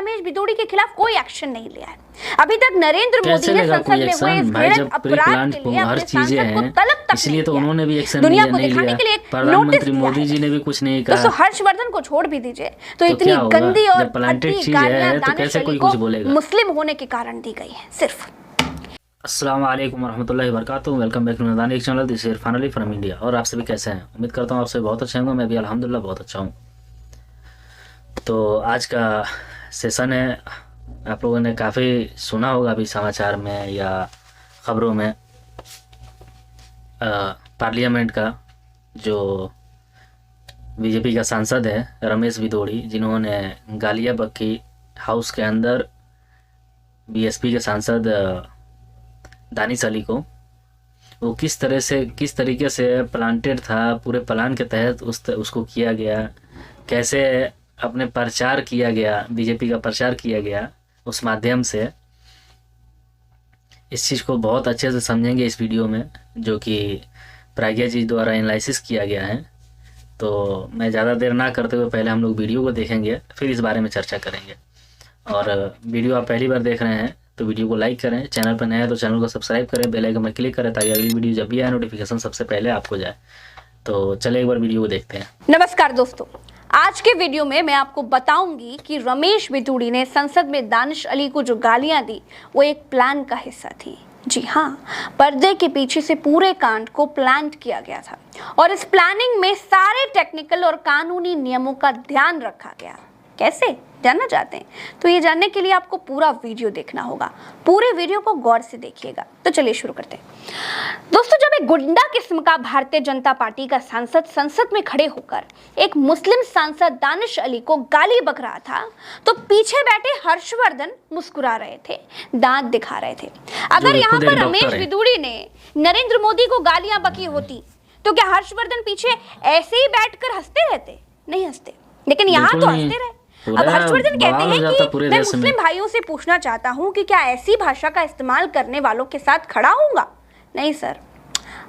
रमेश भिदोड़ी के खिलाफ कोई एक्शन नहीं लिया है। अभी तक नरेंद्र मोदी ने संसद में हुए इस घृणित अपराध के लिए अपने सांसद को तलब तक इसलिए तो उन्होंने भी एक्शन दुनिया को दिखाने के लिए एक नोटिस दिया मोदी जी ने भी कुछ नहीं कहा। दोस्तों हर्षवर्धन को छोड़ भी दीजिए, तो इतनी गंदी और फटी गालियां दानिश अली को मुस्लिम होने के कारण दी गई है सिर्फ। अस्सलाम वालेकुम वरहमतुल्लाहि वबरकातुहू। वेलकम बैक टू नदानी channel, this is Irfan Ali from India. और आप सभी कैसे हैं? उम्मीद करता हूँ आप सभी बहुत अच्छे होंगे। मैं भी अल्हम्दुलिल्लाह बहुत अच्छा हूँ। तो आज का सेशन है, आप लोगों ने काफ़ी सुना होगा अभी समाचार में या ख़बरों में, पार्लियामेंट का जो बीजेपी का सांसद है रमेश भिदोड़ी, जिन्होंने गालियाँ बक्की हाउस के अंदर बीएसपी के सांसद दानिश अली को, वो किस तरीके से प्लांटेड था, पूरे प्लान के तहत उसको किया गया, कैसे अपने प्रचार किया गया, बीजेपी का प्रचार किया गया उस माध्यम से, इस चीज़ को बहुत अच्छे से समझेंगे इस वीडियो में, जो कि प्राज्ञा जी द्वारा एनालिसिस किया गया है। तो मैं ज़्यादा देर ना करते हुए पहले हम लोग वीडियो को देखेंगे, फिर इस बारे में चर्चा करेंगे। और वीडियो आप पहली बार देख रहे हैं तो वीडियो को लाइक करें, चैनल पर नए हैं तो चैनल को सब्सक्राइब करें, बेल आइकन पर क्लिक करें ताकि अगली वीडियो जब भी आए नोटिफिकेशन सबसे पहले आपको जाए। तो चलिए एक बार वीडियो को देखते हैं। नमस्कार दोस्तों, आज के वीडियो में मैं आपको बताऊंगी कि रमेश भिदोड़ी ने संसद में दानिश अली को जो गालियां दी वो एक प्लान का हिस्सा थी। जी हाँ, पर्दे के पीछे से पूरे कांड को प्लान किया गया था और इस प्लानिंग में सारे टेक्निकल और कानूनी नियमों का ध्यान रखा गया। कैसे जानना चाहते हैं तो ये जानने के लिए आपको पूरा वीडियो देखना होगा। पूरे वीडियो को गौर से देखिएगा। तो चलिए शुरू करते हैं। दोस्तों, जब एक गुंडा किस्म का भारतीय जनता पार्टी का सांसद संसद में खड़े होकर एक मुस्लिम सांसद दानिश अली को गाली बक रहा था तो पीछे बैठे हर्षवर्धन मुस्कुरा रहे थे, दांत दिखा रहे थे। अगर यहाँ पर रमेश भिदोड़ी ने नरेंद्र मोदी को गालियां बकी होती तो क्या हर्षवर्धन पीछे ऐसे ही बैठकर हंसते रहते? नहीं हंसते, लेकिन यहाँ तो हंसते रहे। अब हर्षवर्धन कहते हैं कि मैं मुस्लिम भाइयों से पूछना चाहता हूं कि क्या ऐसी भाषा का इस्तेमाल करने वालों के साथ खड़ा होऊंगा? नहीं सर,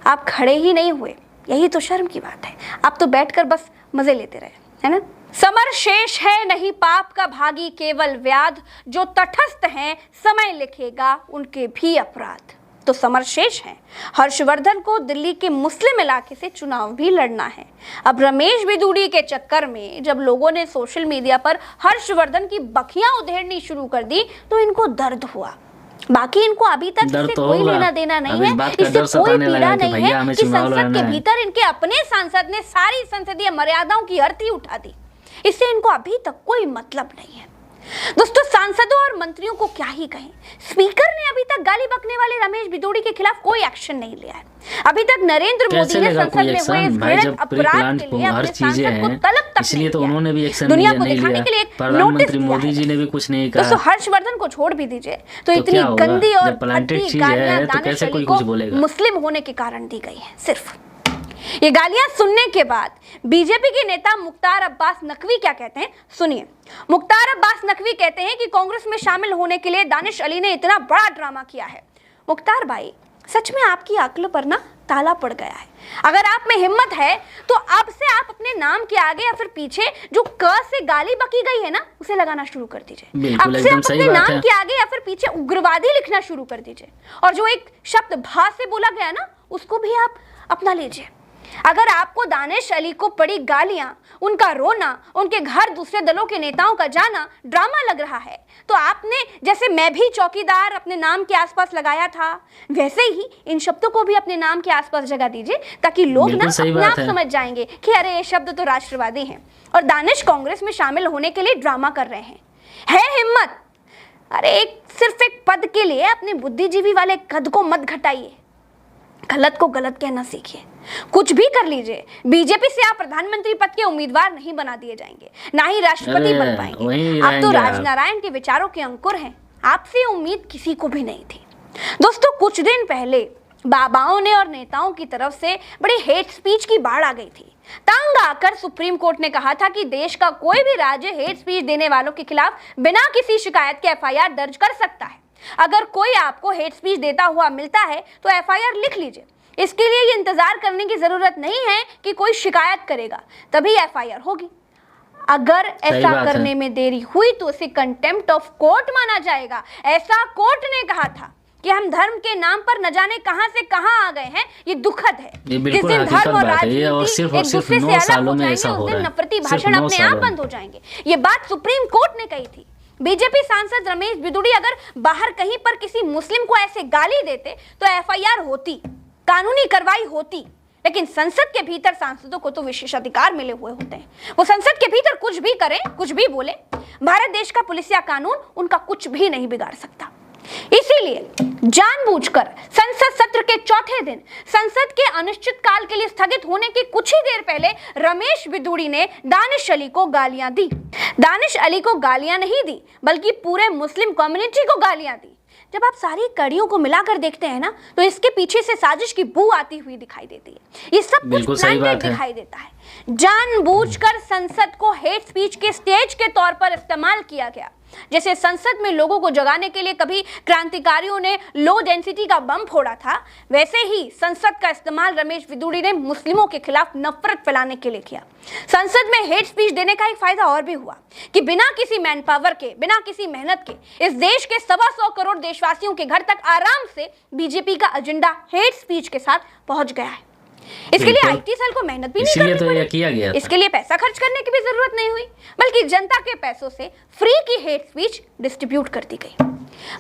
आप खड़े ही नहीं हुए, यही तो शर्म की बात है। आप तो बैठकर बस मजे लेते रहे, है ना। समर शेष है नहीं पाप का भागी केवल व्याध, जो तटस्थ हैं समय लिखेगा उनके भी अपराध। तो समर शेष है, हर्षवर्धन को दिल्ली के मुस्लिम इलाके से चुनाव भी लड़ना है। अब रमेश भिदोड़ी के चक्कर में जब लोगों ने सोशल मीडिया पर हर्षवर्धन की बखियां उधेड़नी शुरू कर दी तो इनको दर्द हुआ। बाकी इनको अभी तक इससे कोई लेना देना नहीं है, इससे कोई पीड़ा नहीं है कि संसद के भीतर इनके अपने सांसद ने सारी संसदीय मर्यादाओं की अर्थी उठा दी। इससे इनको अभी तक कोई मतलब नहीं है। दोस्तों, सांसदों और मंत्रियों को क्या ही कहें, स्पीकर ने अभी तक गाली बकने वाले रमेश भिदोड़ी के खिलाफ कोई एक्शन नहीं लिया है। अभी तक नरेंद्र मोदी ने संसद में हुए इस घृणित अपराध के लिए अपने सांसद को तलब तक इसलिए तो उन्होंने भी एक्शन दुनिया को दिखाने के लिए एक नोटिस दिया है। मोदी जी ने भी कुछ नहीं कहा। दोस्तों, हर्षवर्धन को छोड़ भी दीजिए, तो इतनी गंदी और फटी गालियां दानिश अली को मुस्लिम होने के कारण दी गई है सिर्फ। ये गालियां सुनने के बाद बीजेपी के नेता मुख्तार अब्बास नकवी क्या कहते हैं, सुनिए। मुख्तार अब्बास नकवी कहते हैं कि कांग्रेस में शामिल होने के लिए दानिश अली ने इतना बड़ा ड्रामा किया है। मुख्तार भाई, सच में आपकी अक्ल पर ना ताला पड़ गया है। अगर आप में हिम्मत है तो अब से आप अपने नाम के आगे या फिर पीछे जो क से गाली बकी गई है ना, उसे लगाना शुरू कर दीजिए। अब से आप अपने नाम के आगे या फिर पीछे उग्रवादी लिखना शुरू कर दीजिए, और जो एक शब्द भा से बोला गया ना, उसको भी आप अपना लीजिए। अगर आपको दानिश अली को पड़ी गालियां, उनका रोना, उनके घर दूसरे दलों के नेताओं का जाना ड्रामा लग रहा है, तो आपने जैसे मैं भी चौकीदार अपने नाम के आसपास लगाया था, वैसे ही इन शब्दों को भी अपने नाम के आसपास जगह दीजिए, ताकि लोग ना अपने आप समझ जाएंगे कि अरे ये शब्द तो राष्ट्रवादी हैं और दानिश कांग्रेस में शामिल होने के लिए ड्रामा कर रहे हैं। है हिम्मत, अरे सिर्फ एक पद के लिए अपने बुद्धिजीवी वाले कद को मत घटाइए। गलत को गलत कहना सीखिए, कुछ भी कर लीजिए। बीजेपी से आप प्रधानमंत्री पद के उम्मीदवार नहीं बना दिए जाएंगे, ना ही राष्ट्रपति बन पाएंगे। आप तो राजनारायण के विचारों के अंकुर हैं, आपसे उम्मीद किसी को भी नहीं थी। दोस्तों, कुछ दिन पहले बाबाओं ने और नेताओं की तरफ से बड़ी हेट स्पीच की बाढ़ आ गई थी। तंग आकर सुप्रीम कोर्ट ने कहा था कि देश का कोई भी राज्य हेट स्पीच देने वालों के खिलाफ बिना किसी शिकायत के एफआईआर दर्ज कर सकता है। अगर कोई आपको हेट स्पीच देता हुआ मिलता है तो एफआईआर लिख लीजिए। इसके लिए ये इंतजार करने की जरूरत नहीं है कि कोई शिकायत करेगा तभी एफआईआर होगी। अगर ऐसा बात है। करने में देरी हुई तो उसे कंटेम्प्ट ऑफ कोर्ट माना जाएगा। ऐसा कोर्ट ने कहा था कि हम धर्म के नाम पर न जाने कहां से कहां आ गए हैं, ये दुखद है। ये जिस बिल्कुल दिन हकीकत धर्म और बात है ये, और राजनीति सिर्फ एक दूसरे से 9 अलग सालों हो में जाएंगे, ऐसा उस हो दिन रहा है। नफरती सिर्फ भाषण 9 अपने आप सालों में। बंद हो जाएंगे। ये बात सुप्रीम कोर्ट ने कही थी। बीजेपी सांसद रमेश बिदुड़ी अगर बाहर कहीं पर किसी मुस्लिम को ऐसे गाली देते तो एफआईआर होती, कानूनी कार्रवाई होती, लेकिन संसद के भीतर सांसदों को तो विशेषाधिकार मिले हुए होते हैं। वो संसद के भीतर कुछ भी करें, कुछ भी बोले, भारत देश का पुलिसिया कानून उनका कुछ भी नहीं बिगाड़ सकता। इसीलिए जानबूझकर संसद सत्र के चौथे दिन संसद के अनिश्चित काल के लिए स्थगित होने के कुछ ही देर पहले रमेश बिदुड़ी ने दानिश अली को गालियां दी। दानिश अली को गालियां नहीं दी, बल्कि पूरे मुस्लिम कम्युनिटी को गालियां दी। जब आप सारी कड़ियों को मिलाकर देखते हैं ना, तो इसके पीछे से साजिश की बू आती हुई दिखाई देती है। ये सब कुछ बिल्कुल सही प्लान्ड बात है। दिखाई देता है। जानबूझकर संसद को हेट स्पीच के स्टेज के तौर पर इस्तेमाल किया गया। जैसे संसद में लोगों को जगाने के लिए कभी क्रांतिकारियों ने लो डेंसिटी का बम फोड़ा था, वैसे ही संसद का इस्तेमाल रमेश बिदुड़ी ने मुस्लिमों के खिलाफ नफरत फैलाने के लिए किया। संसद में हेट स्पीच देने का एक फायदा और भी हुआ कि बिना किसी मैन पावर के, बिना किसी मेहनत के इस देश के 125 करोड़ देशवासियों के घर तक आराम से बीजेपी का एजेंडा हेट स्पीच के साथ पहुंच गया है। इसके लिए बिल्कुल। आईटी सेल को मेहनत भी नहीं इसीलिए करनी तो पड़ी। यह किया गया था। इसके लिए पैसा खर्च करने की भी जरूरत नहीं हुई, बल्कि जनता के पैसों से फ्री की हेट स्पीच डिस्ट्रीब्यूट कर दी गई।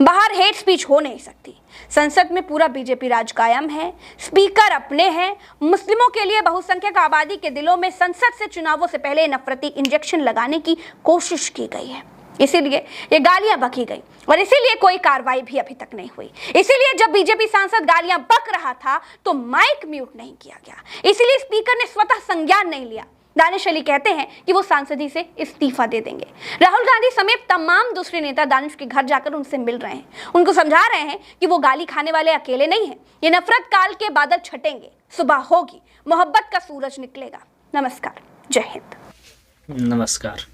बाहर हेट स्पीच हो नहीं सकती। संसद में पूरा बीजेपी राज कायम है, स्पीकर अपने हैं। मुस्लिमों के लिए बहुसंख्यक आबादी के दिलों में संसद से चुनावों से पहले नफरती इंजेक्शन लगाने की कोशिश की गई है। इसीलिए ये गालियां बकी गई और इसीलिए कोई कार्रवाई भी अभी तक नहीं हुई। इसीलिए जब बीजेपी सांसद गालियां बक रहा था तो माइक म्यूट नहीं किया गया। इसीलिए स्पीकर ने स्वतः संज्ञान नहीं लिया। दानिश अली कहते हैं कि वो सांसदी से इस्तीफा दे देंगे। राहुल गांधी समेत तमाम दूसरे नेता दानिश के घर जाकर उनसे मिल रहे हैं, उनको समझा रहे हैं कि वो गाली खाने वाले अकेले नहीं हैं। ये नफरत काल के बादल छटेंगे, सुबह होगी, मोहब्बत का सूरज निकलेगा। नमस्कार, जय हिंद। नमस्कार।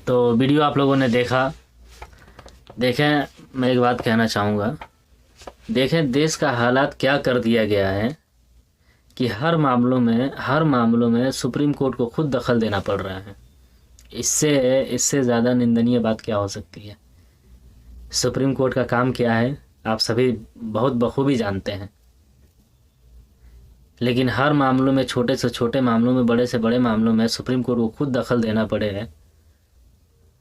तो वीडियो आप लोगों ने देखा। देखें, मैं एक बात कहना चाहूँगा। देखें, देश का हालात क्या कर दिया गया है कि हर मामलों में सुप्रीम कोर्ट को खुद दखल देना पड़ रहा है। इससे ज़्यादा निंदनीय बात क्या हो सकती है। सुप्रीम कोर्ट का काम क्या है आप सभी बहुत बखूबी जानते हैं, लेकिन हर मामलों में, छोटे से छोटे मामलों में, बड़े से बड़े मामलों में सुप्रीम कोर्ट को खुद दखल देना पड़े है,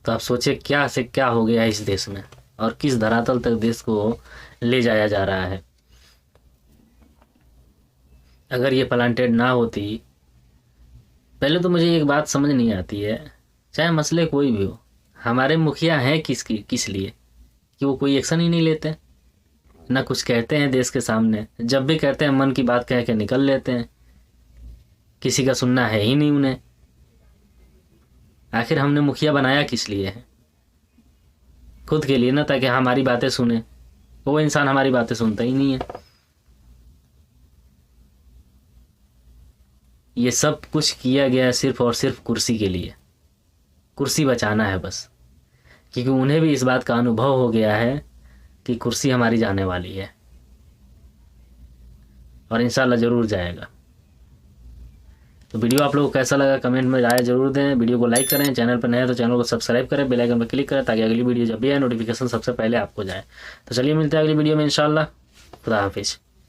तो आप सोचिए क्या से क्या हो गया इस देश में और किस धरातल तक देश को ले जाया जा रहा है। अगर ये प्लांटेड ना होती, पहले तो मुझे एक बात समझ नहीं आती है, चाहे मसले कोई भी हो, हमारे मुखिया हैं किस लिए कि वो कोई एक्शन ही नहीं लेते, ना कुछ कहते हैं देश के सामने। जब भी कहते हैं मन की बात कह के निकल लेते हैं, किसी का सुनना है ही नहीं उन्हें। आखिर हमने मुखिया बनाया किस लिए है? खुद के लिए ना, ताकि हमारी बातें सुने। वो इंसान हमारी बातें सुनता ही नहीं है। ये सब कुछ किया गया सिर्फ और सिर्फ कुर्सी के लिए, कुर्सी बचाना है बस, क्योंकि उन्हें भी इस बात का अनुभव हो गया है कि कुर्सी हमारी जाने वाली है और इंशाल्लाह ज़रूर जाएगा। तो वीडियो आप लोगों को कैसा लगा कमेंट में राय जरूर दें। वीडियो को लाइक करें, चैनल पर नए हैं तो चैनल को सब्सक्राइब करें, बेल आइकन पर क्लिक करें ताकि अगली वीडियो जब भी आए नोटिफिकेशन सबसे पहले आपको जाए। तो चलिए मिलते हैं अगली वीडियो में इंशाल्लाह। खुदा हाफिज़।